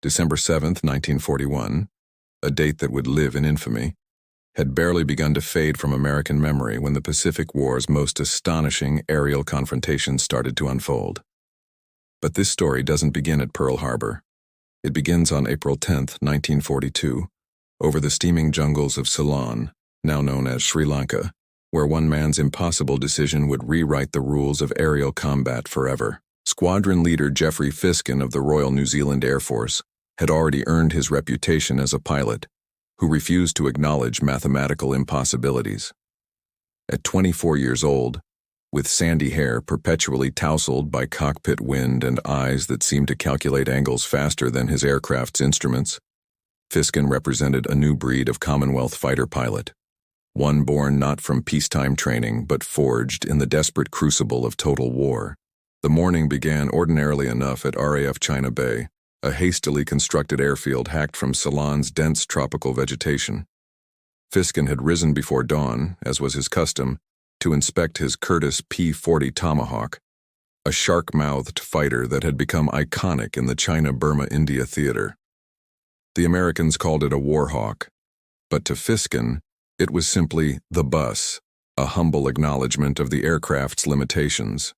December 7, 1941, a date that would live in infamy, had barely begun to fade from American memory when the Pacific War's most astonishing aerial confrontations started to unfold. But this story doesn't begin at Pearl Harbor. It begins on April 10, 1942, over the steaming jungles of Ceylon, now known as Sri Lanka, where one man's impossible decision would rewrite the rules of aerial combat forever. Squadron leader Geoffrey Fiskin of the Royal New Zealand Air Force had already earned his reputation as a pilot who refused to acknowledge mathematical impossibilities. At 24 years old, with sandy hair perpetually tousled by cockpit wind and eyes that seemed to calculate angles faster than his aircraft's instruments, Fiskin represented a new breed of Commonwealth fighter pilot, one born not from peacetime training but forged in the desperate crucible of total war. The morning began ordinarily enough at RAF China Bay, a hastily constructed airfield hacked from Ceylon's dense tropical vegetation. Fiskin had risen before dawn, as was his custom, to inspect his Curtiss P-40 Tomahawk, a shark-mouthed fighter that had become iconic in the China-Burma-India theater. The Americans called it a Warhawk, but to Fiskin, it was simply the bus, a humble acknowledgement of the aircraft's limitations.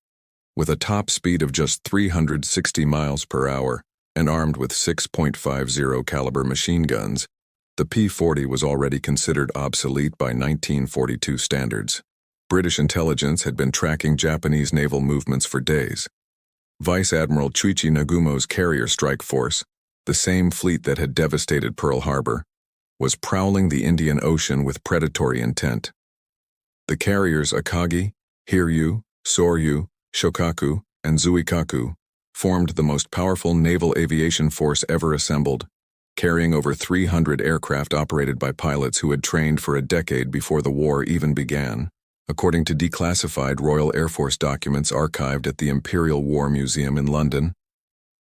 With a top speed of just 360 miles per hour and armed with 6.50 caliber machine guns, the P-40 was already considered obsolete by 1942 standards. British intelligence had been tracking Japanese naval movements for days. Vice Admiral Chuichi Nagumo's carrier strike force, the same fleet that had devastated Pearl Harbor, was prowling the Indian Ocean with predatory intent. The carriers Akagi, Hiryu, Soryu, Shokaku, and Zuikaku formed the most powerful naval aviation force ever assembled, carrying over 300 aircraft operated by pilots who had trained for a decade before the war even began, according to declassified Royal Air Force documents archived at the Imperial War Museum in London.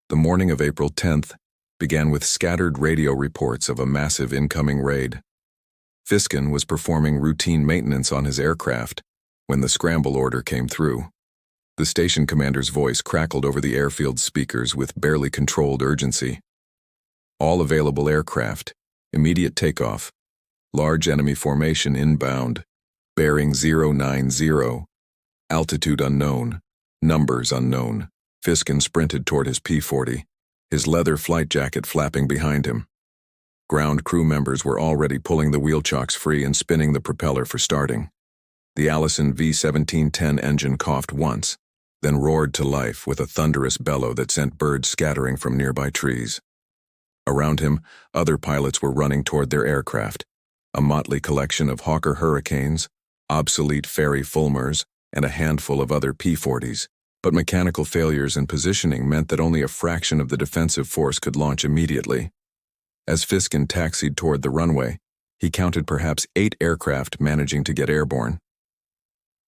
The morning of April 10th began with scattered radio reports of a massive incoming raid. Fiskin was performing routine maintenance on his aircraft when the scramble order came through. The station commander's voice crackled over the airfield speakers with barely controlled urgency. All available aircraft, immediate takeoff, large enemy formation inbound, bearing 090, altitude unknown, numbers unknown. Fiskin sprinted toward his P-40, his leather flight jacket flapping behind him. Ground crew members were already pulling the wheel chocks free and spinning the propeller for starting. The Allison V-1710 engine coughed once, then roared to life with a thunderous bellow that sent birds scattering from nearby trees. Around him, other pilots were running toward their aircraft, a motley collection of Hawker Hurricanes, obsolete Fairey Fulmars, and a handful of other P-40s, but mechanical failures in positioning meant that only a fraction of the defensive force could launch immediately. As Fiskin taxied toward the runway, he counted perhaps 8 aircraft managing to get airborne.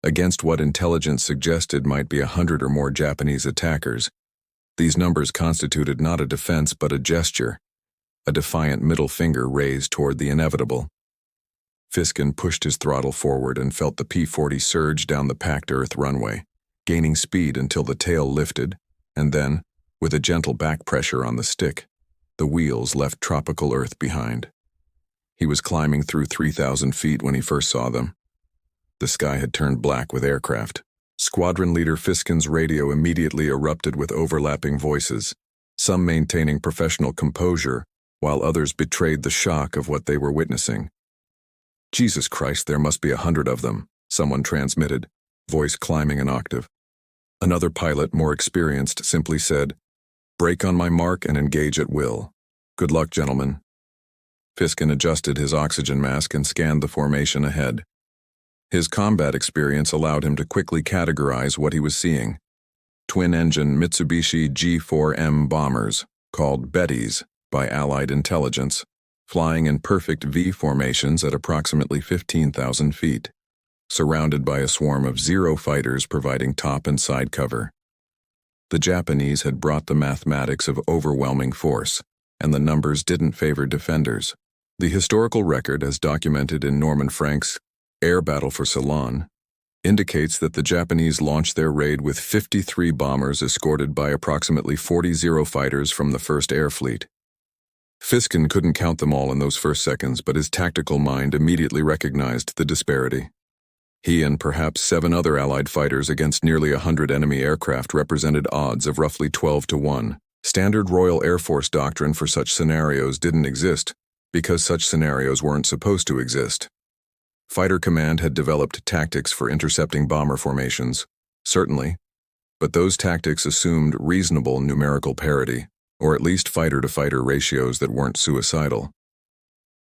Against what intelligence suggested might be 100 or more Japanese attackers, these numbers constituted not a defense but a gesture, a defiant middle finger raised toward the inevitable. Fiskin pushed his throttle forward and felt the P-40 surge down the packed earth runway, gaining speed until the tail lifted, and then, with a gentle back pressure on the stick, the wheels left tropical earth behind. He was climbing through 3,000 feet when he first saw them. The sky had turned black with aircraft. Squadron leader Fiskin's radio immediately erupted with overlapping voices, some maintaining professional composure, while others betrayed the shock of what they were witnessing. "Jesus Christ, there must be 100 of them," someone transmitted, voice climbing an octave. Another pilot, more experienced, simply said, "Brake on my mark and engage at will. Good luck, gentlemen." Fiskin adjusted his oxygen mask and scanned the formation ahead. His combat experience allowed him to quickly categorize what he was seeing. Twin-engine Mitsubishi G4M bombers, called Bettys by Allied intelligence, flying in perfect V formations at approximately 15,000 feet, surrounded by a swarm of Zero fighters providing top and side cover. The Japanese had brought the mathematics of overwhelming force, and the numbers didn't favor defenders. The historical record, as documented in Norman Frank's Air Battle for Ceylon, indicates that the Japanese launched their raid with 53 bombers escorted by approximately 40 Zero fighters from the 1st Air Fleet. Fiskin couldn't count them all in those first seconds, but his tactical mind immediately recognized the disparity. He and perhaps 7 other Allied fighters against nearly 100 enemy aircraft represented odds of roughly 12 to 1. Standard Royal Air Force doctrine for such scenarios didn't exist, because such scenarios weren't supposed to exist. Fighter Command had developed tactics for intercepting bomber formations, certainly, but those tactics assumed reasonable numerical parity, or at least fighter-to-fighter ratios that weren't suicidal.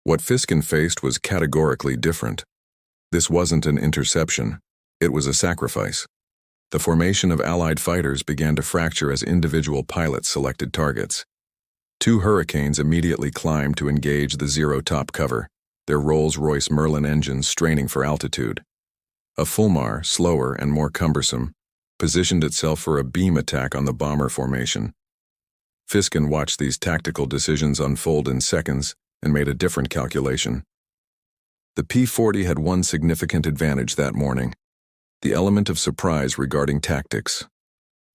What Fiskin faced was categorically different. This wasn't an interception, it was a sacrifice. The formation of Allied fighters began to fracture as individual pilots selected targets. 2 Hurricanes immediately climbed to engage the zero-top cover, their Rolls-Royce Merlin engines straining for altitude. A Fulmar, slower and more cumbersome, positioned itself for a beam attack on the bomber formation. Fiskin watched these tactical decisions unfold in seconds and made a different calculation. The P-40 had one significant advantage that morning: the element of surprise regarding tactics.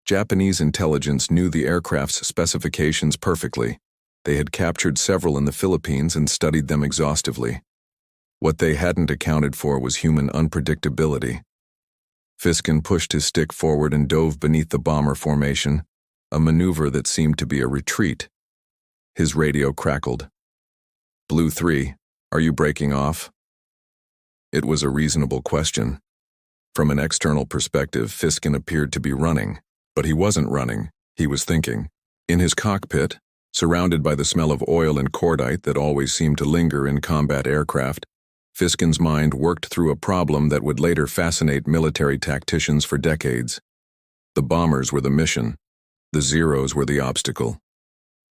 Japanese intelligence knew the aircraft's specifications perfectly. They had captured several in the Philippines and studied them exhaustively. What they hadn't accounted for was human unpredictability. Fiskin pushed his stick forward and dove beneath the bomber formation, a maneuver that seemed to be a retreat. His radio crackled. "Blue 3, are you breaking off?" It was a reasonable question. From an external perspective, Fiskin appeared to be running, but he wasn't running, he was thinking. In his cockpit, surrounded by the smell of oil and cordite that always seemed to linger in combat aircraft, Fiskin's mind worked through a problem that would later fascinate military tacticians for decades. The bombers were the mission. The zeros were the obstacle.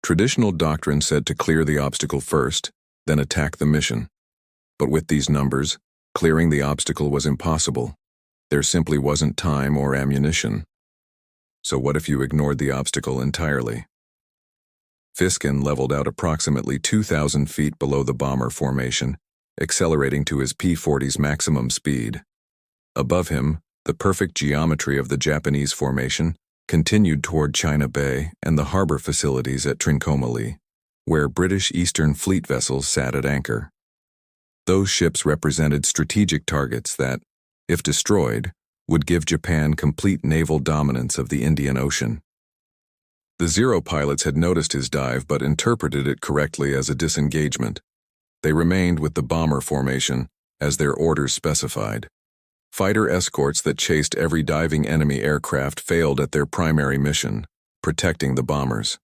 Traditional doctrine said to clear the obstacle first, then attack the mission. But with these numbers, clearing the obstacle was impossible. There simply wasn't time or ammunition. So what if you ignored the obstacle entirely? Fiskin leveled out approximately 2,000 feet below the bomber formation, accelerating to his P-40's maximum speed. Above him, the perfect geometry of the Japanese formation continued toward China Bay and the harbor facilities at Trincomalee, where British Eastern Fleet vessels sat at anchor. Those ships represented strategic targets that, if destroyed, would give Japan complete naval dominance of the Indian Ocean. The Zero pilots had noticed his dive but interpreted it correctly as a disengagement. They remained with the bomber formation, as their orders specified. Fighter escorts that chased every diving enemy aircraft failed at their primary mission, protecting the bombers.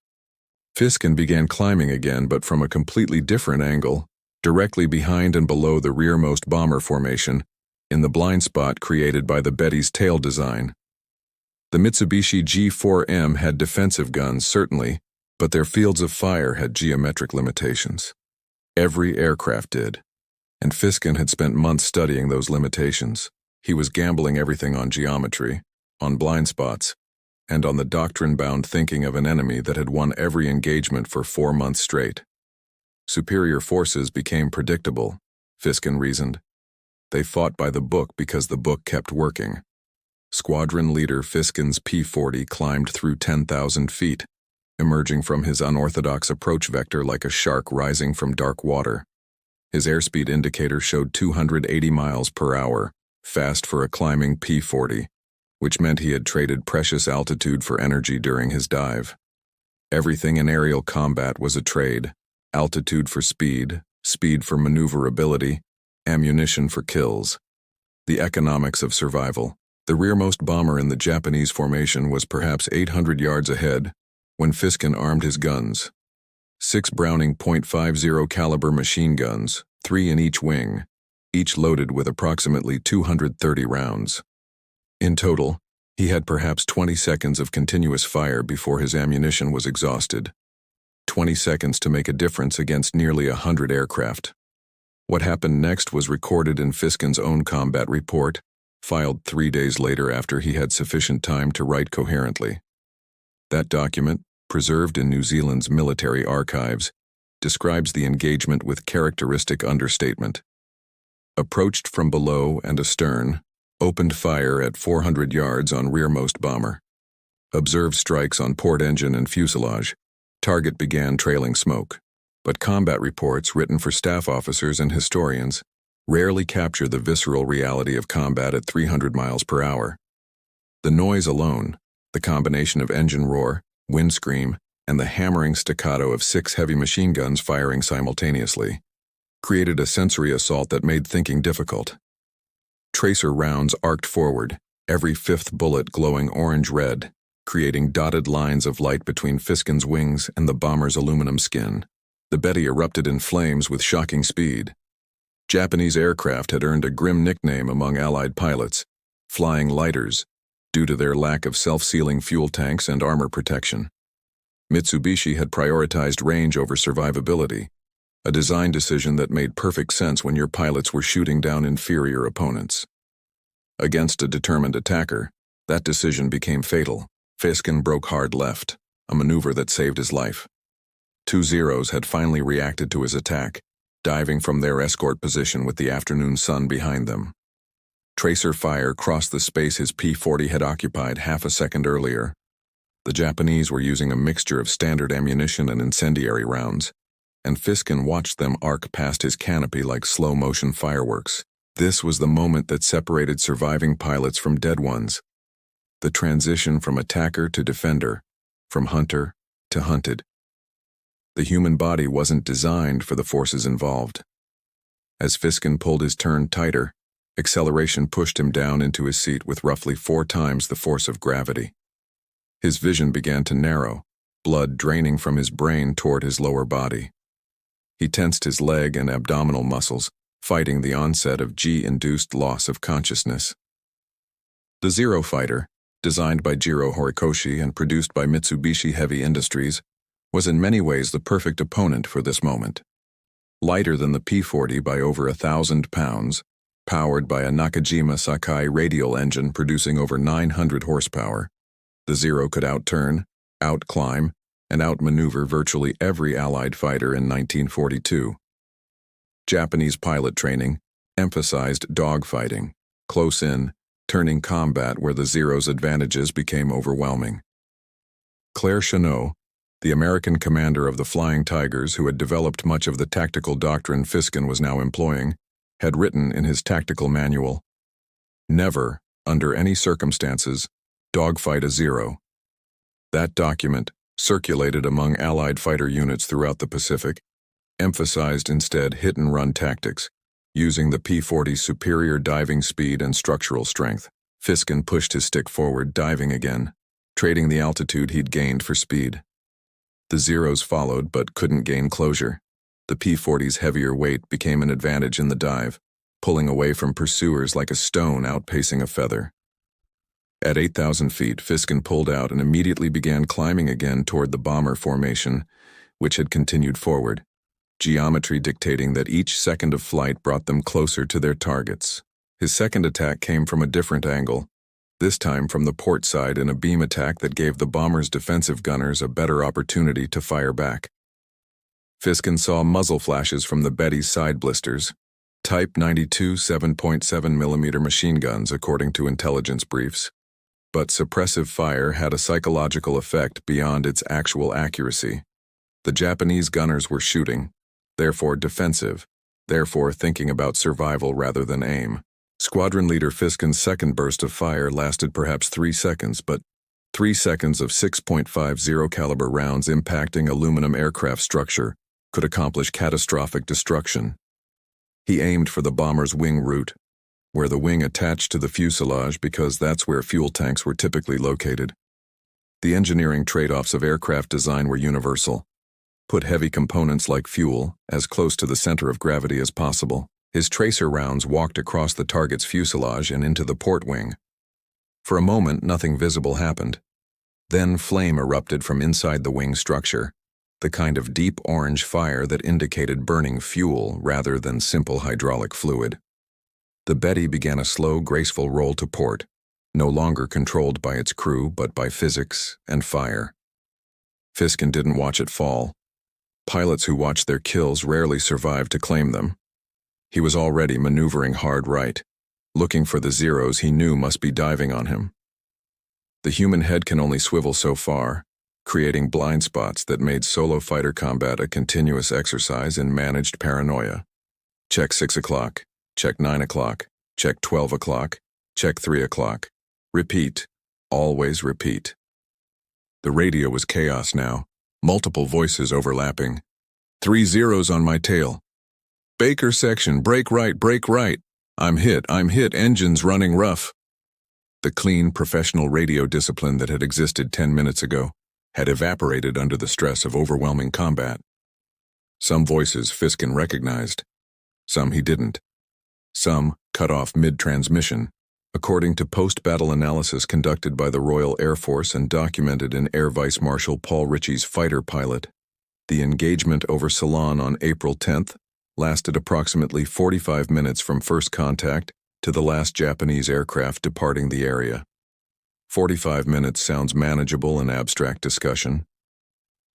Fiskin began climbing again, but from a completely different angle, directly behind and below the rearmost bomber formation, in the blind spot created by the Betty's tail design. The Mitsubishi G4M had defensive guns, certainly, but their fields of fire had geometric limitations. Every aircraft did, and Fiskin had spent months studying those limitations. He was gambling everything on geometry, on blind spots, and on the doctrine-bound thinking of an enemy that had won every engagement for 4 months straight. Superior forces became predictable, Fiskin reasoned. They fought by the book because the book kept working. Squadron leader Fiskin's P-40 climbed through 10,000 feet, emerging from his unorthodox approach vector like a shark rising from dark water. His airspeed indicator showed 280 miles per hour, fast for a climbing P-40, which meant he had traded precious altitude for energy during his dive. Everything in aerial combat was a trade: altitude for speed, speed for maneuverability, ammunition for kills. The economics of survival. The rearmost bomber in the Japanese formation was perhaps 800 yards ahead when Fiskin armed his guns. 6 Browning .50 caliber machine guns, 3 in each wing, each loaded with approximately 230 rounds. In total, he had perhaps 20 seconds of continuous fire before his ammunition was exhausted. 20 seconds to make a difference against nearly 100 aircraft. What happened next was recorded in Fiskin's own combat report, filed 3 days later after he had sufficient time to write coherently. That document, preserved in New Zealand's military archives, describes the engagement with characteristic understatement. Approached from below and astern, opened fire at 400 yards on rearmost bomber. Observed strikes on port engine and fuselage. Target began trailing smoke. But combat reports written for staff officers and historians rarely capture the visceral reality of combat at 300 miles per hour. The noise alone, the combination of engine roar, wind scream, and the hammering staccato of 6 heavy machine guns firing simultaneously, created a sensory assault that made thinking difficult. Tracer rounds arced forward, every 5th bullet glowing orange-red, creating dotted lines of light between Fiskin's wings and the bomber's aluminum skin. The Betty erupted in flames with shocking speed. Japanese aircraft had earned a grim nickname among Allied pilots, flying lighters, due to their lack of self-sealing fuel tanks and armor protection. Mitsubishi had prioritized range over survivability, a design decision that made perfect sense when your pilots were shooting down inferior opponents. Against a determined attacker, that decision became fatal. Fiskin broke hard left, a maneuver that saved his life. 2 Zeros had finally reacted to his attack, diving from their escort position with the afternoon sun behind them. Tracer fire crossed the space his P-40 had occupied half a second earlier. The Japanese were using a mixture of standard ammunition and incendiary rounds, and Fiskin watched them arc past his canopy like slow-motion fireworks. This was the moment that separated surviving pilots from dead ones. The transition from attacker to defender, from hunter to hunted. The human body wasn't designed for the forces involved. As Fiskin pulled his turn tighter, acceleration pushed him down into his seat with roughly 4 times the force of gravity. His vision began to narrow, blood draining from his brain toward his lower body. He tensed his leg and abdominal muscles, fighting the onset of G-induced loss of consciousness. The Zero fighter, designed by Jiro Horikoshi and produced by Mitsubishi Heavy Industries, was in many ways the perfect opponent for this moment. Lighter than the P-40 by over 1,000 pounds, powered by a Nakajima Sakai radial engine producing over 900 horsepower, the Zero could outturn, outclimb, and outmaneuver virtually every Allied fighter in 1942. Japanese pilot training emphasized dogfighting, close-in, turning combat where the Zero's advantages became overwhelming. Claire Chenot, the American commander of the Flying Tigers who had developed much of the tactical doctrine Fiskin was now employing, had written in his tactical manual, "Never, under any circumstances, dogfight a Zero." That document, circulated among Allied fighter units throughout the Pacific, emphasized instead hit-and-run tactics, using the P-40's superior diving speed and structural strength. Fiskin pushed his stick forward, diving again, trading the altitude he'd gained for speed. The Zeros followed but couldn't gain closure. The P-40's heavier weight became an advantage in the dive, pulling away from pursuers like a stone outpacing a feather. At 8,000 feet, Fiskin pulled out and immediately began climbing again toward the bomber formation, which had continued forward, geometry dictating that each second of flight brought them closer to their targets. His second attack came from a different angle, this time from the port side in a beam attack that gave the bomber's defensive gunners a better opportunity to fire back. Fiskin saw muzzle flashes from the Betty's side blisters, Type 92 7.7mm machine guns according to intelligence briefs. But suppressive fire had a psychological effect beyond its actual accuracy. The Japanese gunners were shooting, therefore defensive, therefore thinking about survival rather than aim. Squadron leader Fiskin's second burst of fire lasted perhaps 3 seconds, but 3 seconds of 6.50 caliber rounds impacting aluminum aircraft structure could accomplish catastrophic destruction. He aimed for the bomber's wing root, where the wing attached to the fuselage because that's where fuel tanks were typically located. The engineering trade-offs of aircraft design were universal. Put heavy components like fuel as close to the center of gravity as possible. His tracer rounds walked across the target's fuselage and into the port wing. For a moment, nothing visible happened. Then flame erupted from inside the wing structure, the kind of deep orange fire that indicated burning fuel rather than simple hydraulic fluid. The Betty began a slow, graceful roll to port, no longer controlled by its crew but by physics and fire. Fiskin didn't watch it fall. Pilots who watched their kills rarely survived to claim them. He was already maneuvering hard right, looking for the Zeros he knew must be diving on him. The human head can only swivel so far, creating blind spots that made solo fighter combat a continuous exercise in managed paranoia. Check 6 o'clock, check 9 o'clock, check 12 o'clock, check 3 o'clock. Repeat, always repeat. The radio was chaos now, multiple voices overlapping. 3 zeros on my tail. Baker section, brake right, brake right. I'm hit, engines running rough. The clean, professional radio discipline that had existed 10 minutes ago had evaporated under the stress of overwhelming combat. Some voices Fiskin recognized. Some he didn't. Some cut off mid-transmission. According to post-battle analysis conducted by the Royal Air Force and documented in Air Vice Marshal Paul Ritchie's fighter pilot, the engagement over Ceylon on April 10th lasted approximately 45 minutes from first contact to the last Japanese aircraft departing the area. 45 minutes sounds manageable in abstract discussion.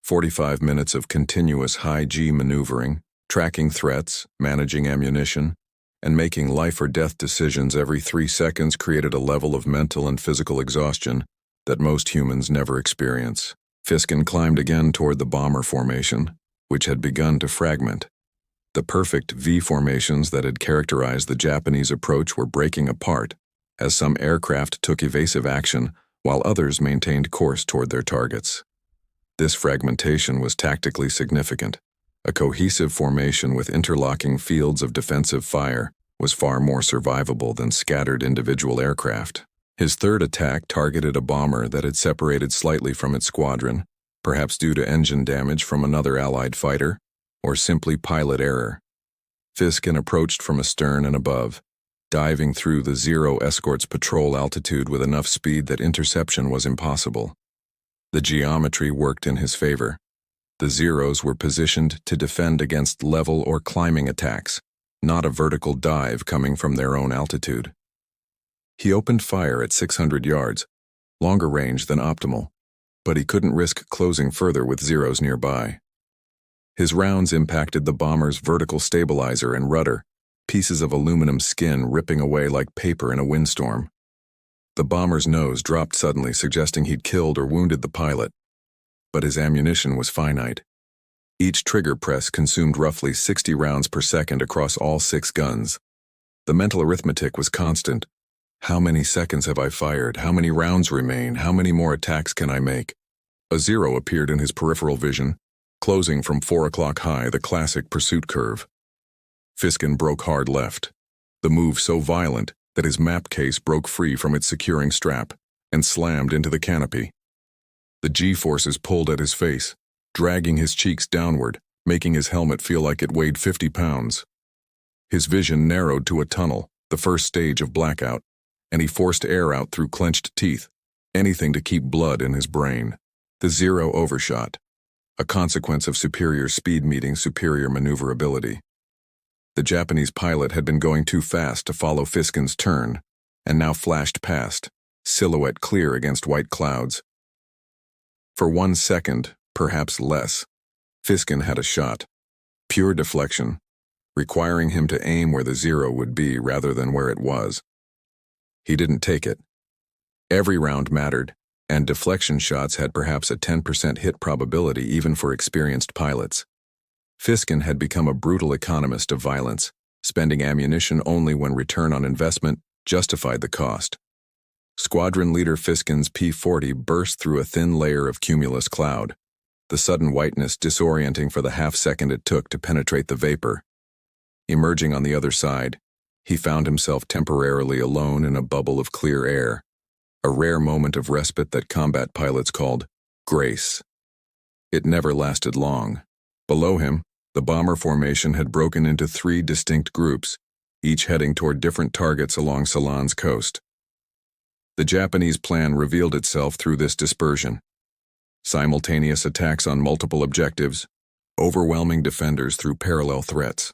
45 minutes of continuous high-G maneuvering, tracking threats, managing ammunition, and making life-or-death decisions every 3 seconds created a level of mental and physical exhaustion that most humans never experience. Fiskin climbed again toward the bomber formation, which had begun to fragment. The perfect V formations that had characterized the Japanese approach were breaking apart, as some aircraft took evasive action while others maintained course toward their targets. This fragmentation was tactically significant. A cohesive formation with interlocking fields of defensive fire was far more survivable than scattered individual aircraft. His third attack targeted a bomber that had separated slightly from its squadron, perhaps due to engine damage from another Allied fighter, or simply pilot error. Fiskin approached from astern and above, diving through the Zero escort's patrol altitude with enough speed that interception was impossible. The geometry worked in his favor. The Zeros were positioned to defend against level or climbing attacks, not a vertical dive coming from their own altitude. He opened fire at 600 yards, longer range than optimal, but he couldn't risk closing further with Zeros nearby. His rounds impacted the bomber's vertical stabilizer and rudder, pieces of aluminum skin ripping away like paper in a windstorm. The bomber's nose dropped suddenly, suggesting he'd killed or wounded the pilot. But his ammunition was finite. Each trigger press consumed roughly 60 rounds per second across all 6 guns. The mental arithmetic was constant. How many seconds have I fired? How many rounds remain? How many more attacks can I make? A zero appeared in his peripheral vision, closing from 4 o'clock high, the classic pursuit curve. Fiskin broke hard left, the move so violent that his map case broke free from its securing strap and slammed into the canopy. The G-forces pulled at his face, dragging his cheeks downward, making his helmet feel like it weighed 50 pounds. His vision narrowed to a tunnel, the first stage of blackout, and he forced air out through clenched teeth, anything to keep blood in his brain. The Zero overshot, a consequence of superior speed meeting superior maneuverability. The Japanese pilot had been going too fast to follow Fiskin's turn, and now flashed past, silhouette clear against white clouds. For 1 second, perhaps less, Fiskin had a shot. Pure deflection, requiring him to aim where the Zero would be rather than where it was. He didn't take it. Every round mattered, and deflection shots had perhaps a 10% hit probability even for experienced pilots. Fiskin had become a brutal economist of violence, spending ammunition only when return on investment justified the cost. Squadron leader Fiskin's P-40 burst through a thin layer of cumulus cloud, the sudden whiteness disorienting for the half-second it took to penetrate the vapor. Emerging on the other side, he found himself temporarily alone in a bubble of clear air, a rare moment of respite that combat pilots called grace. It never lasted long. Below him, the bomber formation had broken into 3 distinct groups, each heading toward different targets along Ceylon's coast. The Japanese plan revealed itself through this dispersion. Simultaneous attacks on multiple objectives, overwhelming defenders through parallel threats.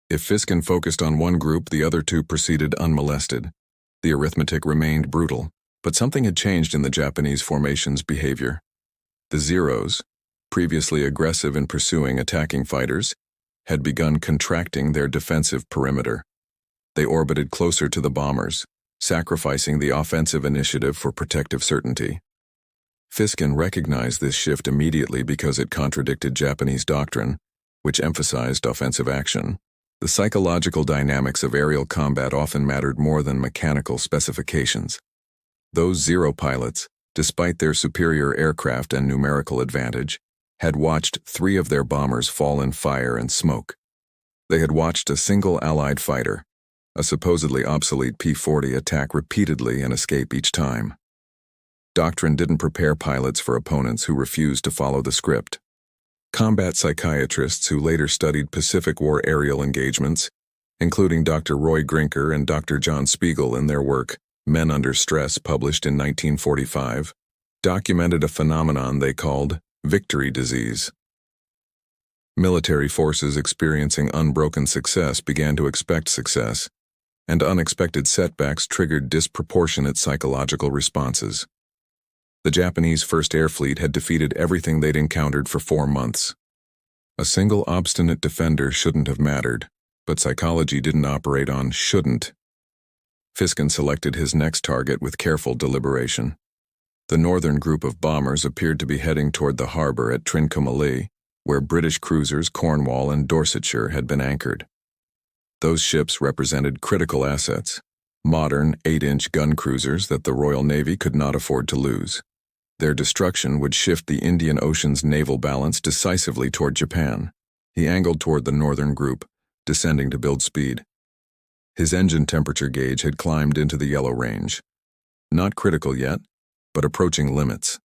If Fiskin focused on one group, the other 2 proceeded unmolested. The arithmetic remained brutal, but something had changed in the Japanese formation's behavior. The Zeros, previously aggressive in pursuing attacking fighters, had begun contracting their defensive perimeter. They orbited closer to the bombers, sacrificing the offensive initiative for protective certainty. Fiskin recognized this shift immediately because it contradicted Japanese doctrine, which emphasized offensive action. The psychological dynamics of aerial combat often mattered more than mechanical specifications. Those Zero pilots, despite their superior aircraft and numerical advantage, had watched 3 of their bombers fall in fire and smoke. They had watched a single Allied fighter, a supposedly obsolete P-40, attack repeatedly and escape each time. Doctrine didn't prepare pilots for opponents who refused to follow the script. Combat psychiatrists who later studied Pacific War aerial engagements, including Dr. Roy Grinker and Dr. John Spiegel in their work, Men Under Stress, published in 1945, documented a phenomenon they called victory disease. Military forces experiencing unbroken success began to expect success, and unexpected setbacks triggered disproportionate psychological responses. The Japanese First Air Fleet had defeated everything they'd encountered for 4 months. A single obstinate defender shouldn't have mattered, but psychology didn't operate on shouldn't. Fiskin selected his next target with careful deliberation. The northern group of bombers appeared to be heading toward the harbor at Trincomalee, where British cruisers Cornwall and Dorsetshire had been anchored. Those ships represented critical assets, modern 8-inch gun cruisers that the Royal Navy could not afford to lose. Their destruction would shift the Indian Ocean's naval balance decisively toward Japan. He angled toward the northern group, descending to build speed. His engine temperature gauge had climbed into the yellow range. Not critical yet, but approaching limits.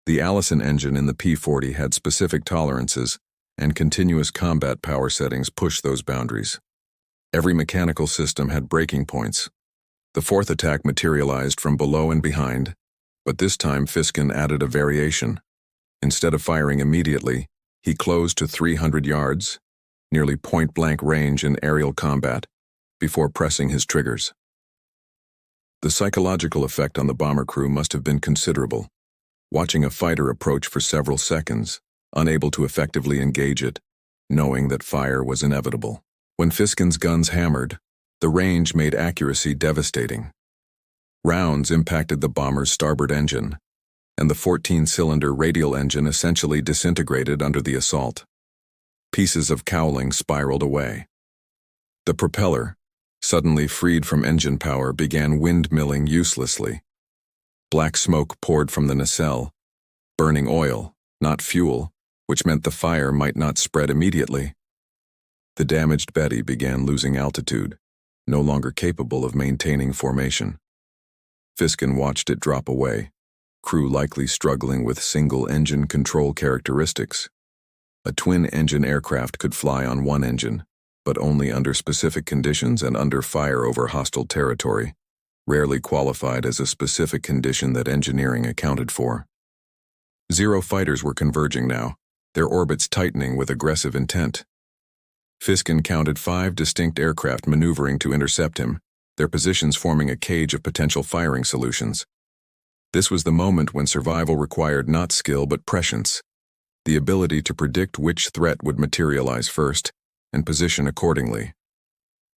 The Allison engine in the P-40 had specific tolerances, and continuous combat power settings pushed those boundaries. Every mechanical system had breaking points. The 4th attack materialized from below and behind, but this time Fiskin added a variation. Instead of firing immediately, he closed to 300 yards, nearly point-blank range in aerial combat, before pressing his triggers. The psychological effect on the bomber crew must have been considerable. Watching a fighter approach for several seconds, unable to effectively engage it, knowing that fire was inevitable. When Fiskin's guns hammered, the range made accuracy devastating. Rounds impacted the bomber's starboard engine, and the 14-cylinder radial engine essentially disintegrated under the assault. Pieces of cowling spiraled away. The propeller, suddenly freed from engine power, began windmilling uselessly. Black smoke poured from the nacelle, burning oil, not fuel, which meant the fire might not spread immediately. The damaged Betty began losing altitude, no longer capable of maintaining formation. Fiskin watched it drop away, crew likely struggling with single-engine control characteristics. A twin-engine aircraft could fly on one engine, but only under specific conditions and under fire over hostile territory, rarely qualified as a specific condition that engineering accounted for. Zero fighters were converging now, their orbits tightening with aggressive intent. Fiskin counted 5 distinct aircraft maneuvering to intercept him, their positions forming a cage of potential firing solutions. This was the moment when survival required not skill but prescience, the ability to predict which threat would materialize first and position accordingly.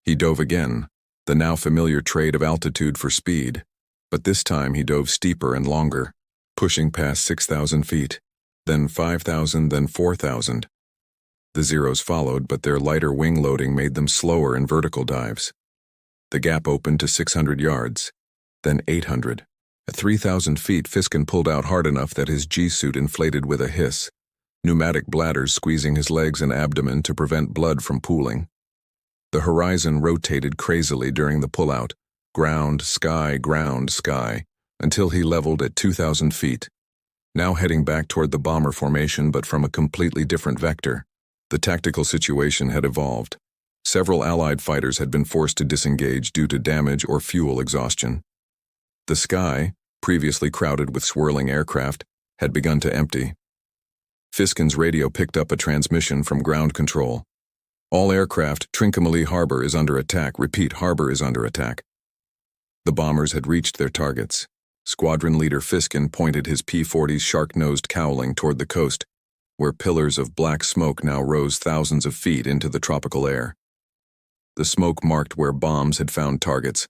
He dove again, the now familiar trade of altitude for speed, but this time he dove steeper and longer, pushing past 6,000 feet, then 5,000, then 4,000. The Zeros followed, but their lighter wing loading made them slower in vertical dives. The gap opened to 600 yards, then 800. At 3,000 feet, Fiskin pulled out hard enough that his G-suit inflated with a hiss, pneumatic bladders squeezing his legs and abdomen to prevent blood from pooling. The horizon rotated crazily during the pullout, ground, sky, until he leveled at 2,000 feet. Now heading back toward the bomber formation, but from a completely different vector. The tactical situation had evolved. Several Allied fighters had been forced to disengage due to damage or fuel exhaustion. The sky, previously crowded with swirling aircraft, had begun to empty. Fiskin's radio picked up a transmission from ground control. All aircraft, Trincomalee Harbor is under attack. Repeat, harbor is under attack. The bombers had reached their targets. Squadron leader Fiskin pointed his P-40's shark-nosed cowling toward the coast, where pillars of black smoke now rose thousands of feet into the tropical air. The smoke marked where bombs had found targets,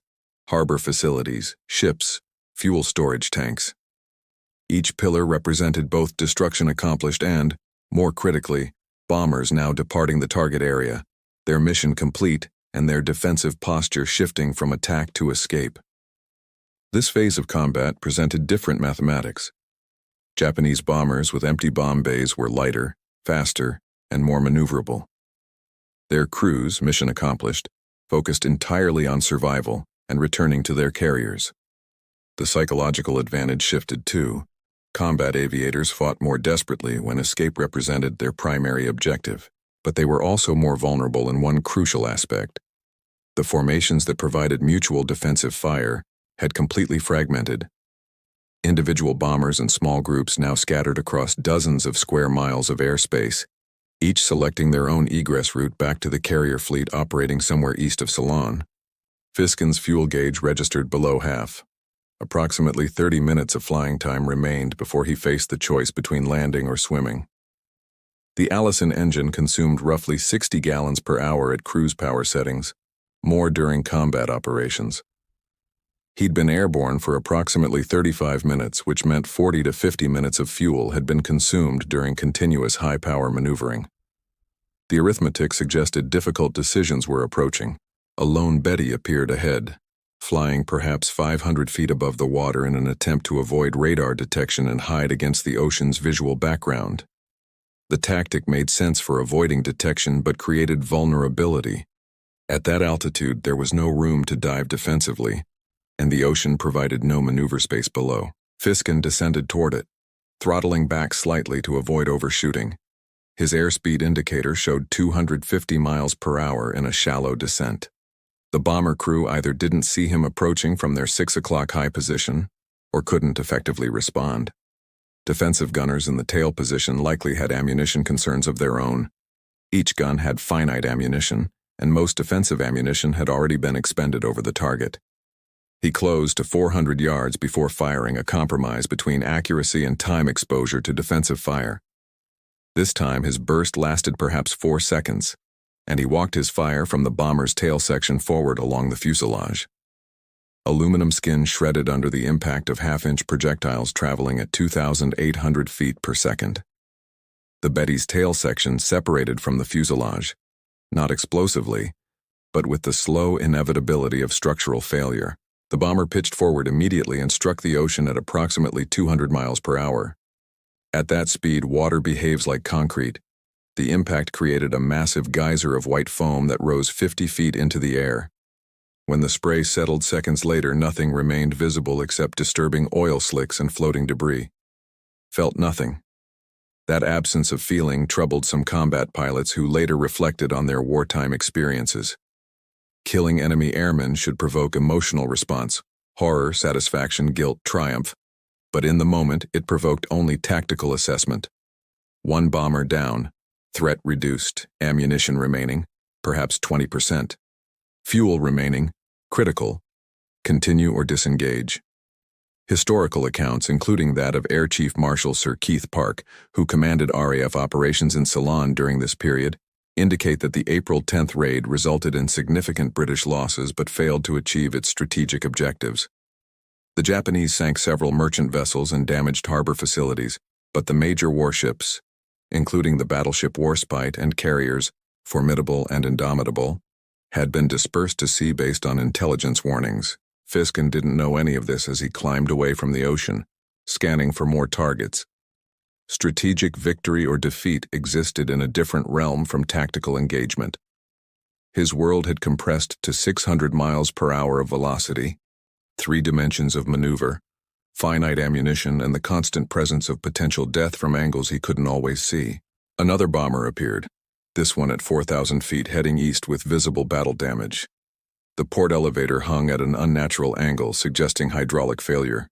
harbor facilities, ships, fuel storage tanks. Each pillar represented both destruction accomplished and, more critically, bombers now departing the target area, their mission complete and their defensive posture shifting from attack to escape. This phase of combat presented different mathematics. Japanese bombers with empty bomb bays were lighter, faster, and more maneuverable. Their crews, mission accomplished, focused entirely on survival and returning to their carriers. The psychological advantage shifted too. Combat aviators fought more desperately when escape represented their primary objective, but they were also more vulnerable in one crucial aspect. The formations that provided mutual defensive fire had completely fragmented. Individual bombers and small groups now scattered across dozens of square miles of airspace, each selecting their own egress route back to the carrier fleet operating somewhere east of Ceylon. Fiskin's fuel gauge registered below half. Approximately 30 minutes of flying time remained before he faced the choice between landing or swimming. The Allison engine consumed roughly 60 gallons per hour at cruise power settings, more during combat operations. He'd been airborne for approximately 35 minutes, which meant 40 to 50 minutes of fuel had been consumed during continuous high-power maneuvering. The arithmetic suggested difficult decisions were approaching. A lone Betty appeared ahead, flying perhaps 500 feet above the water in an attempt to avoid radar detection and hide against the ocean's visual background. The tactic made sense for avoiding detection but created vulnerability. At that altitude, there was no room to dive defensively, and the ocean provided no maneuver space below. Fiskin descended toward it, throttling back slightly to avoid overshooting. His airspeed indicator showed 250 miles per hour in a shallow descent. The bomber crew either didn't see him approaching from their 6 o'clock high position or couldn't effectively respond. Defensive gunners in the tail position likely had ammunition concerns of their own. Each gun had finite ammunition, and most defensive ammunition had already been expended over the target. He closed to 400 yards before firing, a compromise between accuracy and time exposure to defensive fire. This time his burst lasted perhaps 4 seconds, and he walked his fire from the bomber's tail section forward along the fuselage. Aluminum skin shredded under the impact of half-inch projectiles traveling at 2,800 feet per second. The Betty's tail section separated from the fuselage, not explosively, but with the slow inevitability of structural failure. The bomber pitched forward immediately and struck the ocean at approximately 200 miles per hour. At that speed, water behaves like concrete. The impact created a massive geyser of white foam that rose 50 feet into the air. When the spray settled seconds later, nothing remained visible except disturbing oil slicks and floating debris. Felt nothing. That absence of feeling troubled some combat pilots who later reflected on their wartime experiences. Killing enemy airmen should provoke emotional response, horror, satisfaction, guilt, triumph. But in the moment, it provoked only tactical assessment. One bomber down, threat reduced, ammunition remaining, perhaps 20%. Fuel remaining, critical, continue or disengage. Historical accounts, including that of Air Chief Marshal Sir Keith Park, who commanded RAF operations in Ceylon during this period, indicate that the April 10th raid resulted in significant British losses but failed to achieve its strategic objectives. The Japanese sank several merchant vessels and damaged harbor facilities, but the major warships, including the battleship Warspite and carriers Formidable and Indomitable, had been dispersed to sea based on intelligence warnings. Fiskin didn't know any of this as he climbed away from the ocean, scanning for more targets. Strategic victory or defeat existed in a different realm from tactical engagement. His world had compressed to 600 miles per hour of velocity, 3 dimensions of maneuver, finite ammunition, and the constant presence of potential death from angles he couldn't always see. Another bomber appeared, this one at 4,000 feet heading east with visible battle damage. The port elevator hung at an unnatural angle, suggesting hydraulic failure.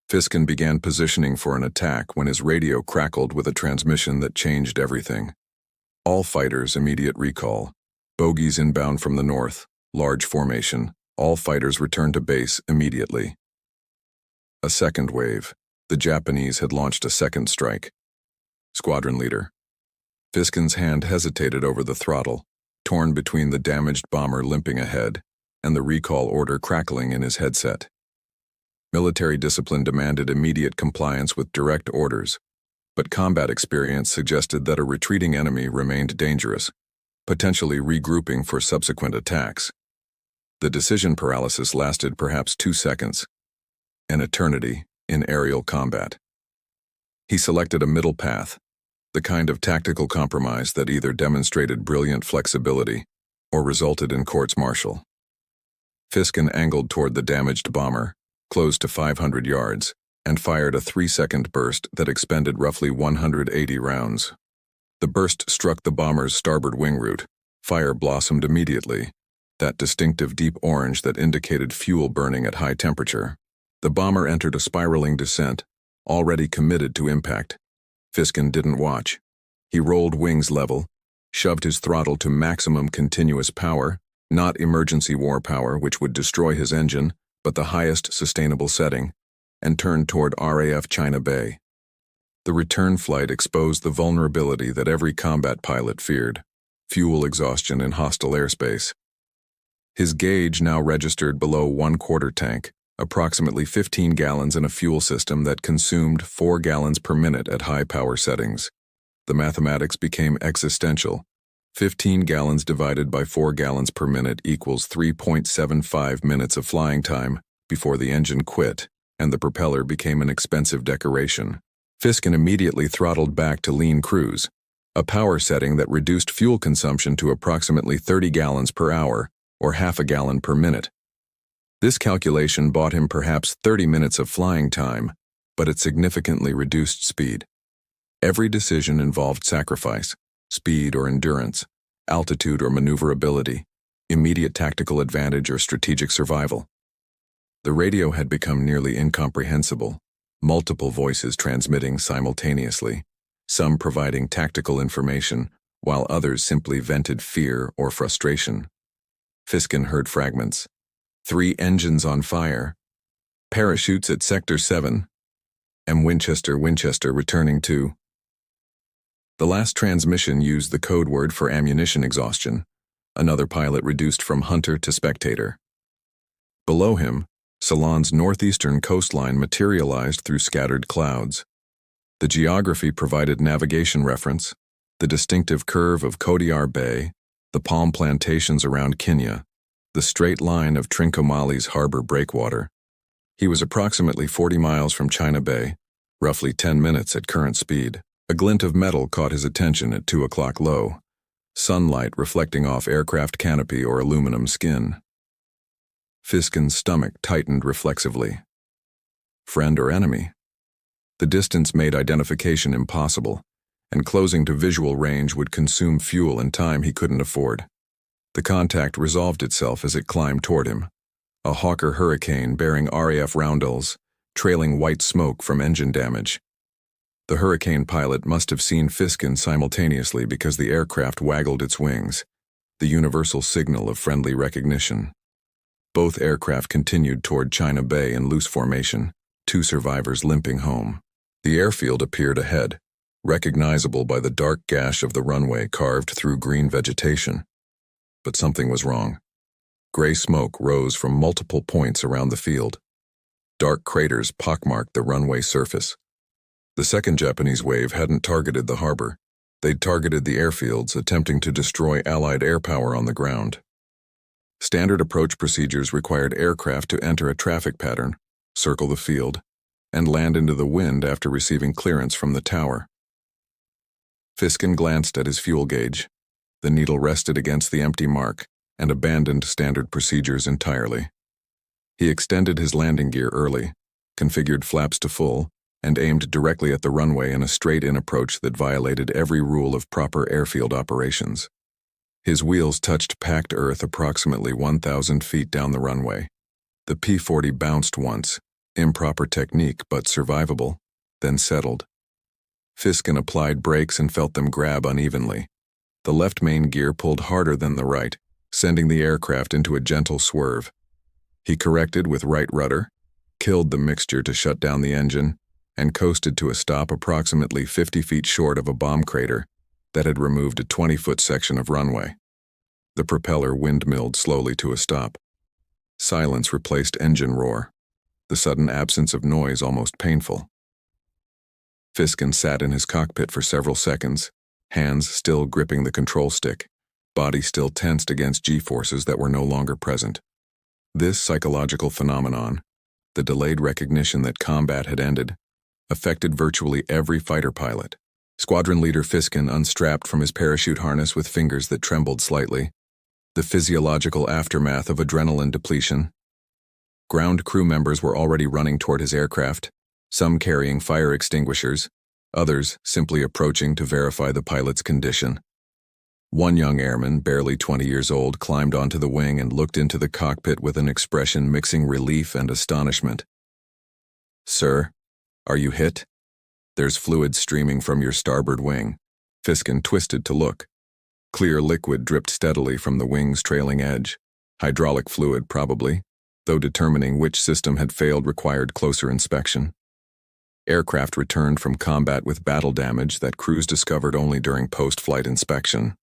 Fiskin began positioning for an attack when his radio crackled with a transmission that changed everything. All fighters, immediate recall. Bogies inbound from the north, large formation. All fighters return to base immediately. A second wave. The Japanese had launched a second strike. Squadron leader. Fiskin's hand hesitated over the throttle, torn between the damaged bomber limping ahead and the recall order crackling in his headset. Military discipline demanded immediate compliance with direct orders, but combat experience suggested that a retreating enemy remained dangerous, potentially regrouping for subsequent attacks. The decision paralysis lasted perhaps 2 seconds, an eternity in aerial combat. He selected a middle path, the kind of tactical compromise that either demonstrated brilliant flexibility or resulted in courts-martial. Fiskin angled toward the damaged bomber, close to 500 yards, and fired a 3-second burst that expended roughly 180 rounds. The burst struck the bomber's starboard wing root. Fire blossomed immediately, that distinctive deep orange that indicated fuel burning at high temperature. The bomber entered a spiraling descent, already committed to impact. Fiskin didn't watch. He rolled wings level, shoved his throttle to maximum continuous power, not emergency war power which would destroy his engine, but the highest sustainable setting, and turned toward RAF China Bay. The return flight exposed the vulnerability that every combat pilot feared: fuel exhaustion in hostile airspace. His gauge now registered below 1/4 tank, approximately 15 gallons in a fuel system that consumed 4 gallons per minute at high power settings. The mathematics became existential. 15 gallons divided by 4 gallons per minute equals 3.75 minutes of flying time before the engine quit, and the propeller became an expensive decoration. Fiskin immediately throttled back to lean cruise, a power setting that reduced fuel consumption to approximately 30 gallons per hour, or half a gallon per minute. This calculation bought him perhaps 30 minutes of flying time, but it significantly reduced speed. Every decision involved sacrifice: speed or endurance, altitude or maneuverability, immediate tactical advantage or strategic survival. The radio had become nearly incomprehensible, multiple voices transmitting simultaneously, some providing tactical information, while others simply vented fear or frustration. Fiskin heard fragments: 3 engines on fire, parachutes at Sector 7, and Winchester returning to. The last transmission used the code word for ammunition exhaustion. Another pilot reduced from hunter to spectator. Below him, Ceylon's northeastern coastline materialized through scattered clouds. The geography provided navigation reference: the distinctive curve of Kodiar Bay, the palm plantations around Kenya, the straight line of Trincomalee's harbor breakwater. He was approximately 40 miles from China Bay, roughly 10 minutes at current speed. A glint of metal caught his attention at 2 o'clock low, sunlight reflecting off aircraft canopy or aluminum skin. Fiskin's stomach tightened reflexively. Friend or enemy? The distance made identification impossible, and closing to visual range would consume fuel and time he couldn't afford. The contact resolved itself as it climbed toward him, a Hawker Hurricane bearing RAF roundels, trailing white smoke from engine damage. The Hurricane pilot must have seen Fiskin simultaneously because the aircraft waggled its wings, the universal signal of friendly recognition. Both aircraft continued toward China Bay in loose formation, 2 survivors limping home. The airfield appeared ahead, recognizable by the dark gash of the runway carved through green vegetation. But something was wrong. Gray smoke rose from multiple points around the field. Dark craters pockmarked the runway surface. The second Japanese wave hadn't targeted the harbor. They'd targeted the airfields, attempting to destroy Allied air power on the ground. Standard approach procedures required aircraft to enter a traffic pattern, circle the field, and land into the wind after receiving clearance from the tower. Fiskin glanced at his fuel gauge. The needle rested against the empty mark and abandoned standard procedures entirely. He extended his landing gear early, configured flaps to full, and aimed directly at the runway in a straight-in approach that violated every rule of proper airfield operations. His wheels touched packed earth approximately 1,000 feet down the runway. The P-40 bounced once, improper technique but survivable, then settled. Fiskin applied brakes and felt them grab unevenly. The left main gear pulled harder than the right, sending the aircraft into a gentle swerve. He corrected with right rudder, killed the mixture to shut down the engine, and coasted to a stop approximately 50 feet short of a bomb crater that had removed a 20-foot section of runway. The propeller windmilled slowly to a stop. Silence replaced engine roar. the sudden absence of noise almost painful. Fiskin sat in his cockpit for several seconds, hands still gripping the control stick, body still tensed against G-forces that were no longer present. This psychological phenomenon, the delayed recognition that combat had ended, affected virtually every fighter pilot. Squadron leader Fiskin unstrapped from his parachute harness with fingers that trembled slightly, the physiological aftermath of adrenaline depletion. Ground crew members were already running toward his aircraft, some carrying fire extinguishers, others simply approaching to verify the pilot's condition. One young airman, barely 20 years old, climbed onto the wing and looked into the cockpit with an expression mixing relief and astonishment. "Sir, are you hit? There's fluid streaming from your starboard wing." Fiskin twisted to look. Clear liquid dripped steadily from the wing's trailing edge. Hydraulic fluid, probably, though determining which system had failed required closer inspection. Aircraft returned from combat with battle damage that crews discovered only during post-flight inspection.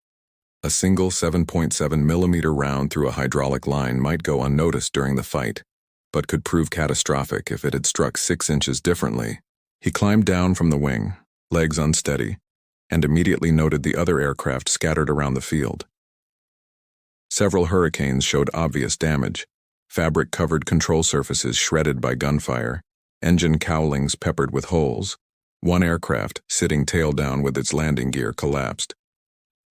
A single 7.7mm round through a hydraulic line might go unnoticed during the fight, but could prove catastrophic if it had struck 6 inches differently. He climbed down from the wing, legs unsteady, and immediately noted the other aircraft scattered around the field. Several Hurricanes showed obvious damage, fabric-covered control surfaces shredded by gunfire, engine cowlings peppered with holes. One aircraft, sitting tail down with its landing gear, collapsed.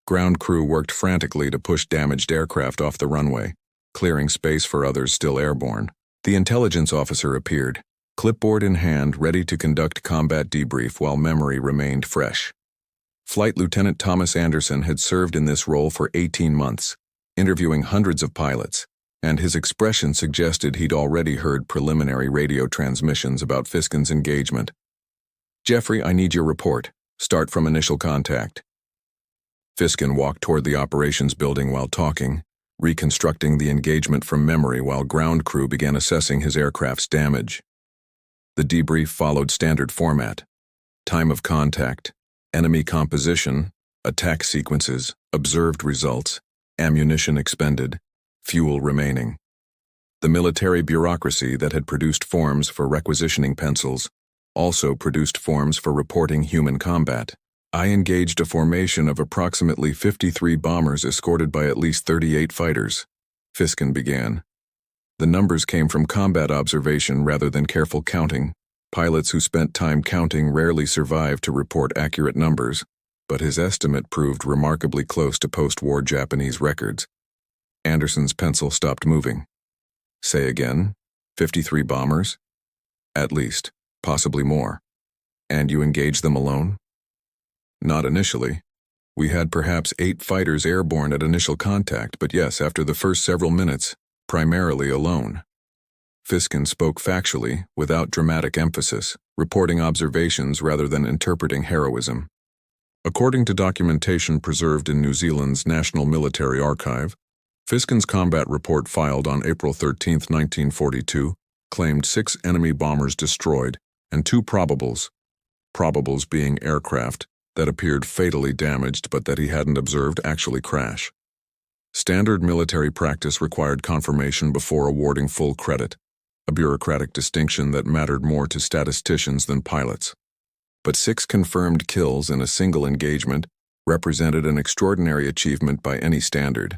Ground crew worked frantically to push damaged aircraft off the runway, clearing space for others still airborne. The intelligence officer appeared, clipboard in hand, ready to conduct combat debrief while memory remained fresh. Flight Lieutenant Thomas Anderson had served in this role for 18 months, interviewing hundreds of pilots, and his expression suggested he'd already heard preliminary radio transmissions about Fiskin's engagement. "Jeffrey, I need your report. Start from initial contact." Fiskin walked toward the operations building while talking, reconstructing the engagement from memory while ground crew began assessing his aircraft's damage. The debrief followed standard format: time of contact, enemy composition, attack sequences, observed results, ammunition expended, fuel remaining. The military bureaucracy that had produced forms for requisitioning pencils also produced forms for reporting human combat. "I engaged a formation of approximately 53 bombers escorted by at least 38 fighters," Fiskin began. The numbers came from combat observation rather than careful counting. Pilots who spent time counting rarely survived to report accurate numbers, but his estimate proved remarkably close to post-war Japanese records. Anderson's pencil stopped moving. "Say again, 53 bombers?" "At least, possibly more." "And you engaged them alone?" "Not initially. We had perhaps 8 fighters airborne at initial contact, but yes, after the first several minutes, primarily alone." Fiskin spoke factually, without dramatic emphasis, reporting observations rather than interpreting heroism. According to documentation preserved in New Zealand's National Military Archive, Fiskin's combat report filed on April 13, 1942, claimed 6 enemy bombers destroyed and 2 probables being aircraft that appeared fatally damaged but that he hadn't observed actually crash. Standard military practice required confirmation before awarding full credit, a bureaucratic distinction that mattered more to statisticians than pilots. But 6 confirmed kills in a single engagement represented an extraordinary achievement by any standard.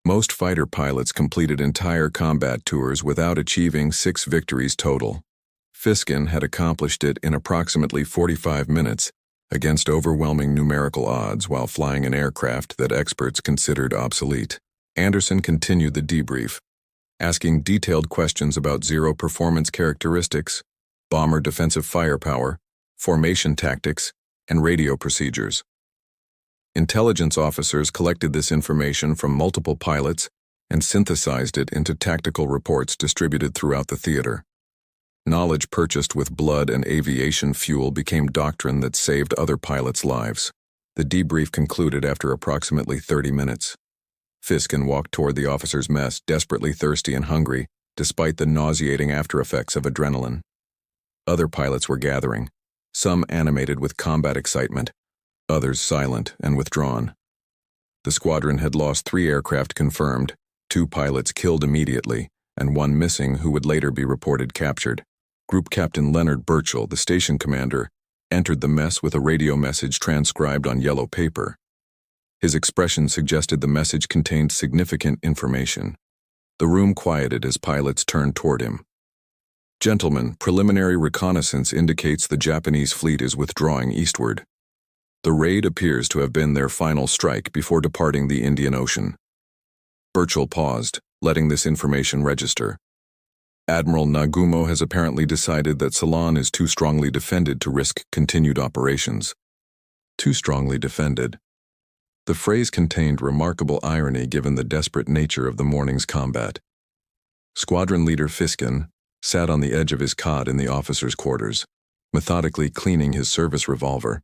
Most fighter pilots completed entire combat tours without achieving 6 victories total. Fiskin had accomplished it in approximately 45 minutes, against overwhelming numerical odds while flying an aircraft that experts considered obsolete. Anderson continued the debrief, asking detailed questions about zero performance characteristics, bomber defensive firepower, formation tactics, and radio procedures. Intelligence officers collected this information from multiple pilots and synthesized it into tactical reports distributed throughout the theater. Knowledge purchased with blood and aviation fuel became doctrine that saved other pilots' lives. The debrief concluded after approximately 30 minutes. Fiskin walked toward the officers' mess, desperately thirsty and hungry, despite the nauseating aftereffects of adrenaline. Other pilots were gathering, some animated with combat excitement, others silent and withdrawn. The squadron had lost 3 aircraft confirmed, 2 pilots killed immediately, and one missing who would later be reported captured. Group Captain Leonard Burchell, the station commander, entered the mess with a radio message transcribed on yellow paper. His expression suggested the message contained significant information. The room quieted as pilots turned toward him. "Gentlemen, preliminary reconnaissance indicates the Japanese fleet is withdrawing eastward. The raid appears to have been their final strike before departing the Indian Ocean." Burchell paused, letting this information register. "Admiral Nagumo has apparently decided that Ceylon is too strongly defended to risk continued operations." Too strongly defended. The phrase contained remarkable irony given the desperate nature of the morning's combat. Squadron leader Fiskin sat on the edge of his cot in the officers' quarters, methodically cleaning his service revolver,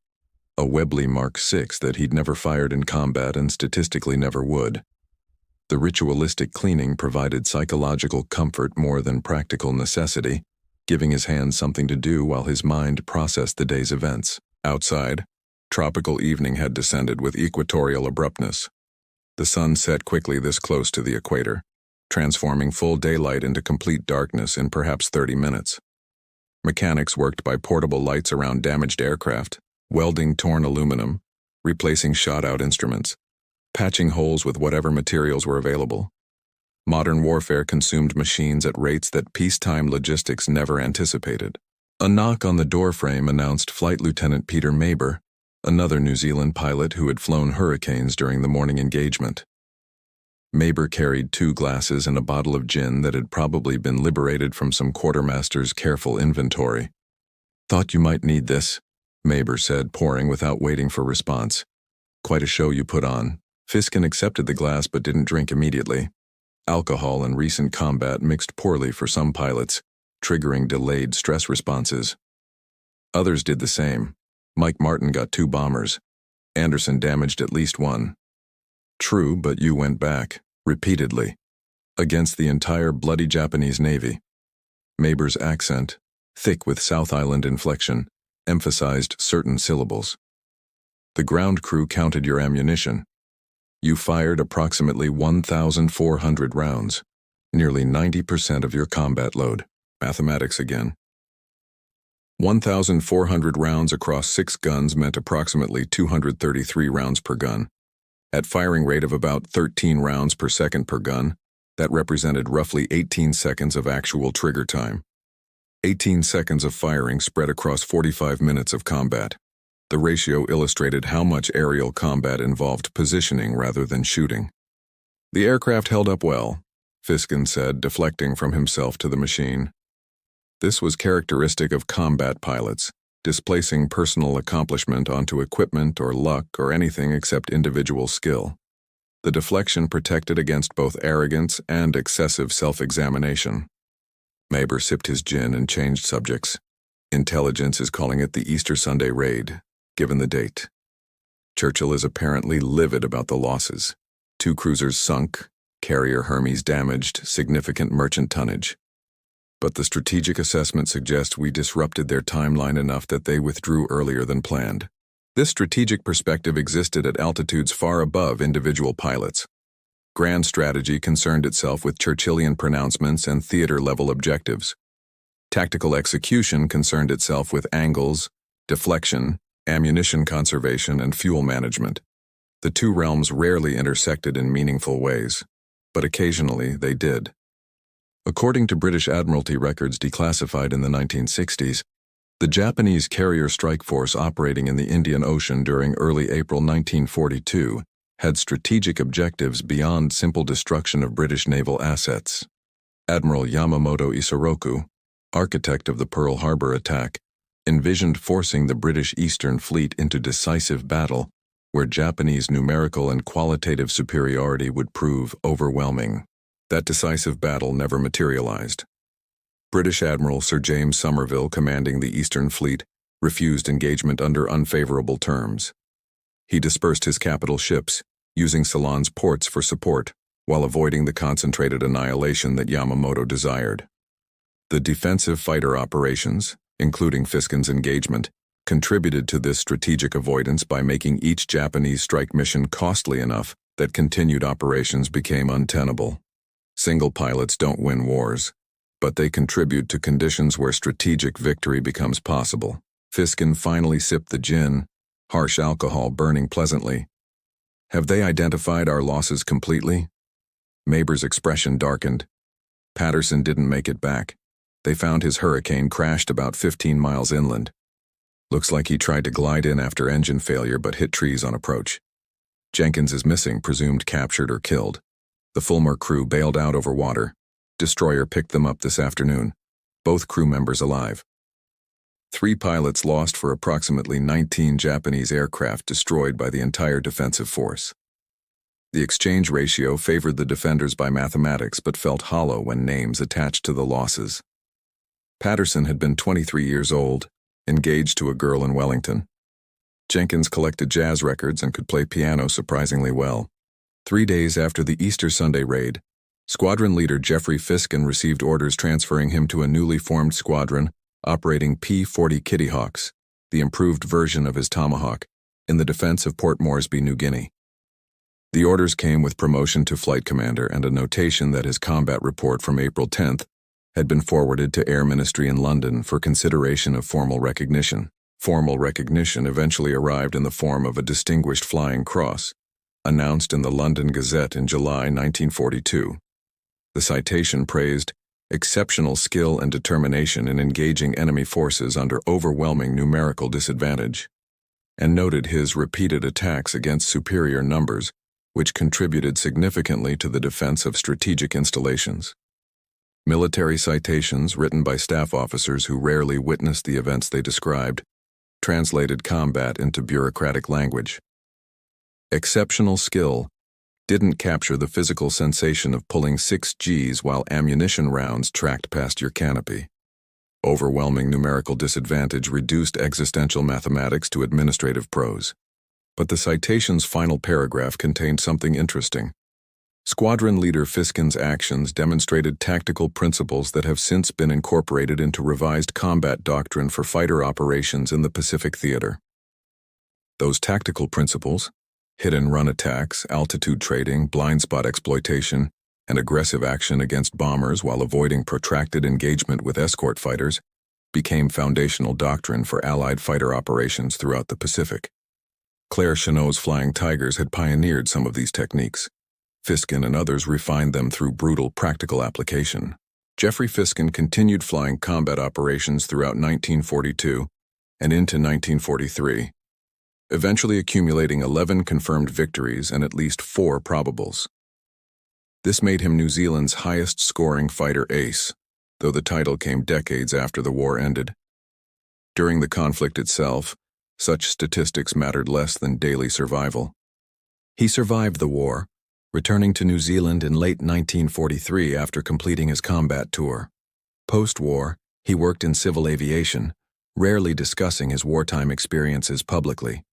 a Webley Mark VI that he'd never fired in combat and statistically never would. The ritualistic cleaning provided psychological comfort more than practical necessity, giving his hands something to do while his mind processed the day's events. Outside, tropical evening had descended with equatorial abruptness. The sun set quickly this close to the equator, transforming full daylight into complete darkness in perhaps 30 minutes. Mechanics worked by portable lights around damaged aircraft, welding torn aluminum, replacing shot-out instruments, patching holes with whatever materials were available. Modern warfare consumed machines at rates that peacetime logistics never anticipated. A knock on the doorframe announced Flight Lieutenant Peter Maber, another New Zealand pilot who had flown Hurricanes during the morning engagement. Maber carried 2 glasses and a bottle of gin that had probably been liberated from some quartermaster's careful inventory. "Thought you might need this," Maber said, pouring without waiting for response. "Quite a show you put on." Fiskin accepted the glass but didn't drink immediately. Alcohol and recent combat mixed poorly for some pilots, triggering delayed stress responses. Others did the same. Mike Martin got 2 bombers. Anderson damaged at least 1. "True, but you went back, repeatedly, against the entire bloody Japanese Navy." Maber's accent, thick with South Island inflection, emphasized certain syllables. "The ground crew counted your ammunition. You fired approximately 1,400 rounds, nearly 90% of your combat load." Mathematics again. 1,400 rounds across 6 guns meant approximately 233 rounds per gun. At firing rate of about 13 rounds per second per gun, that represented roughly 18 seconds of actual trigger time. 18 seconds of firing spread across 45 minutes of combat. The ratio illustrated how much aerial combat involved positioning rather than shooting. "The aircraft held up well," Fiskin said, deflecting from himself to the machine. This was characteristic of combat pilots, displacing personal accomplishment onto equipment or luck or anything except individual skill. The deflection protected against both arrogance and excessive self-examination. Maber sipped his gin and changed subjects. "Intelligence is calling it the Easter Sunday raid, given the date. Churchill is apparently livid about the losses. 2 cruisers sunk, carrier Hermes damaged, significant merchant tonnage. But the strategic assessment suggests we disrupted their timeline enough that they withdrew earlier than planned." This strategic perspective existed at altitudes far above individual pilots. Grand strategy concerned itself with Churchillian pronouncements and theater-level objectives. Tactical execution concerned itself with angles, deflection, ammunition conservation, and fuel management. The 2 realms rarely intersected in meaningful ways, but occasionally they did. According to British Admiralty records declassified in the 1960s, the Japanese carrier strike force operating in the Indian Ocean during early April 1942 had strategic objectives beyond simple destruction of British naval assets. Admiral Yamamoto Isoroku, architect of the Pearl Harbor attack, envisioned forcing the British Eastern Fleet into decisive battle where Japanese numerical and qualitative superiority would prove overwhelming. That decisive battle never materialized. British Admiral Sir James Somerville, commanding the Eastern Fleet, refused engagement under unfavorable terms. He dispersed his capital ships, using Ceylon's ports for support, while avoiding the concentrated annihilation that Yamamoto desired. The defensive fighter operations, including Fiskin's engagement, contributed to this strategic avoidance by making each Japanese strike mission costly enough that continued operations became untenable. Single pilots don't win wars, but they contribute to conditions where strategic victory becomes possible. Fiskin finally sipped the gin, harsh alcohol burning pleasantly. Have they identified our losses completely? Maber's expression darkened. Patterson didn't make it back. They found his Hurricane crashed about 15 miles inland. Looks like he tried to glide in after engine failure but hit trees on approach. Jenkins is missing, presumed captured or killed. The Fulmar crew bailed out over water. Destroyer picked them up this afternoon. Both crew members alive. 3 pilots lost for approximately 19 Japanese aircraft destroyed by the entire defensive force. The exchange ratio favored the defenders by mathematics but felt hollow when names attached to the losses. Patterson had been 23 years old, engaged to a girl in Wellington. Jenkins collected jazz records and could play piano surprisingly well. 3 days after the Easter Sunday raid, squadron leader Jeffrey Fiskin received orders transferring him to a newly formed squadron operating P-40 Kittyhawks, the improved version of his Tomahawk, in the defense of Port Moresby, New Guinea. The orders came with promotion to flight commander and a notation that his combat report from April 10th had been forwarded to Air Ministry in London for consideration of formal recognition. Formal recognition eventually arrived in the form of a Distinguished Flying Cross, announced in the London Gazette in July 1942. The citation praised exceptional skill and determination in engaging enemy forces under overwhelming numerical disadvantage, and noted his repeated attacks against superior numbers, which contributed significantly to the defense of strategic installations. Military citations written by staff officers who rarely witnessed the events they described translated combat into bureaucratic language. Exceptional skill didn't capture the physical sensation of pulling 6 Gs while ammunition rounds tracked past your canopy. Overwhelming numerical disadvantage reduced existential mathematics to administrative prose. But the citation's final paragraph contained something interesting. Squadron leader Fiskin's actions demonstrated tactical principles that have since been incorporated into revised combat doctrine for fighter operations in the Pacific Theater. Those tactical principles, hit-and-run attacks, altitude trading, blind spot exploitation, and aggressive action against bombers while avoiding protracted engagement with escort fighters, became foundational doctrine for Allied fighter operations throughout the Pacific. Claire Chennault's Flying Tigers had pioneered some of these techniques. Fiskin and others refined them through brutal practical application. Jeffrey Fiskin continued flying combat operations throughout 1942 and into 1943, eventually accumulating 11 confirmed victories and at least 4 probables. This made him New Zealand's highest-scoring fighter ace, though the title came decades after the war ended. During the conflict itself, such statistics mattered less than daily survival. He survived the war, returning to New Zealand in late 1943 after completing his combat tour. Post-war, he worked in civil aviation, rarely discussing his wartime experiences publicly.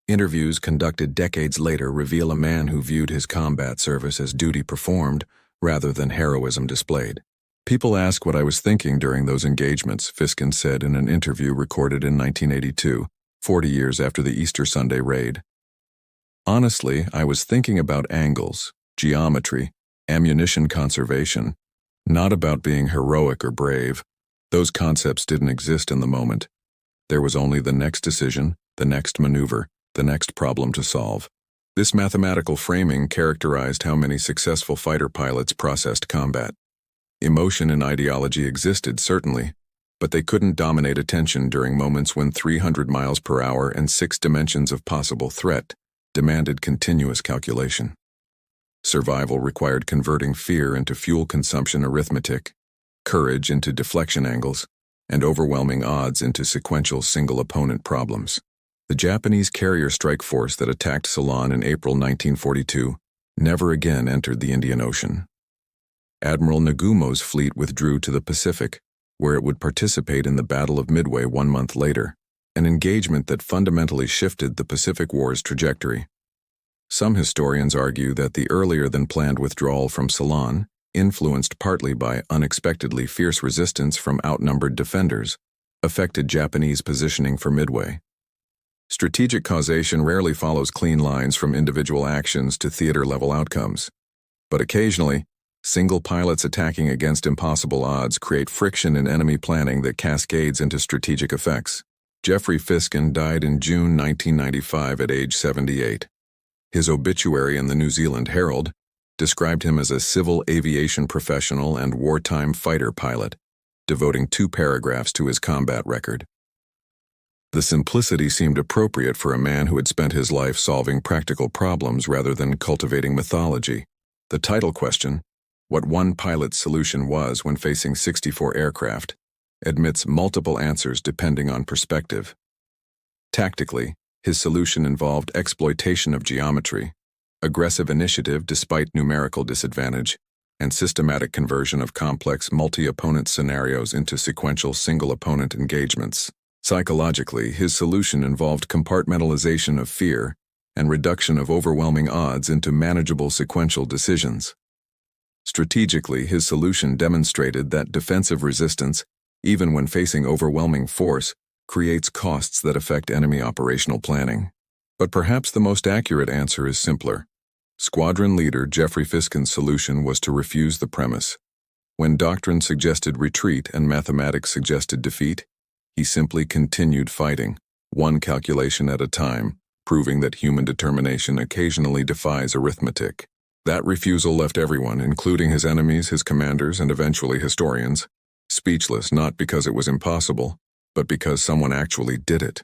Interviews conducted decades later reveal a man who viewed his combat service as duty performed rather than heroism displayed. "People ask what I was thinking during those engagements," Fiskin said in an interview recorded in 1982, 40 years after the Easter Sunday raid. "Honestly, I was thinking about angles, geometry, ammunition conservation, not about being heroic or brave. Those concepts didn't exist in the moment. There was only the next decision, the next maneuver, the next problem to solve." This mathematical framing characterized how many successful fighter pilots processed combat. Emotion and ideology existed, certainly, but they couldn't dominate attention during moments when 300 miles per hour and 6 dimensions of possible threat demanded continuous calculation. Survival required converting fear into fuel consumption arithmetic, courage into deflection angles, and overwhelming odds into sequential single-opponent problems. The Japanese carrier strike force that attacked Ceylon in April 1942 never again entered the Indian Ocean. Admiral Nagumo's fleet withdrew to the Pacific, where it would participate in the Battle of Midway 1 month later, an engagement that fundamentally shifted the Pacific War's trajectory. Some historians argue that the earlier-than-planned withdrawal from Ceylon, influenced partly by unexpectedly fierce resistance from outnumbered defenders, affected Japanese positioning for Midway. Strategic causation rarely follows clean lines from individual actions to theater-level outcomes, but occasionally, Single pilots attacking against impossible odds create friction in enemy planning that cascades into strategic effects. Jeffrey Fiskin died in June 1995 at age 78. His obituary in the New Zealand Herald described him as a civil aviation professional and wartime fighter pilot, devoting 2 paragraphs to his combat record. The simplicity seemed appropriate for a man who had spent his life solving practical problems rather than cultivating mythology. The title question, what one pilot's solution was when facing 64 aircraft, admits multiple answers depending on perspective. Tactically, his solution involved exploitation of geometry, aggressive initiative despite numerical disadvantage, and systematic conversion of complex multi-opponent scenarios into sequential single-opponent engagements. Psychologically, his solution involved compartmentalization of fear and reduction of overwhelming odds into manageable sequential decisions. Strategically, his solution demonstrated that defensive resistance, even when facing overwhelming force, creates costs that affect enemy operational planning. But perhaps the most accurate answer is simpler. Squadron leader Jeffrey Fiskin's solution was to refuse the premise. When doctrine suggested retreat and mathematics suggested defeat, he simply continued fighting, one calculation at a time, proving that human determination occasionally defies arithmetic. That refusal left everyone, including his enemies, his commanders, and eventually historians, speechless not because it was impossible, but because someone actually did it.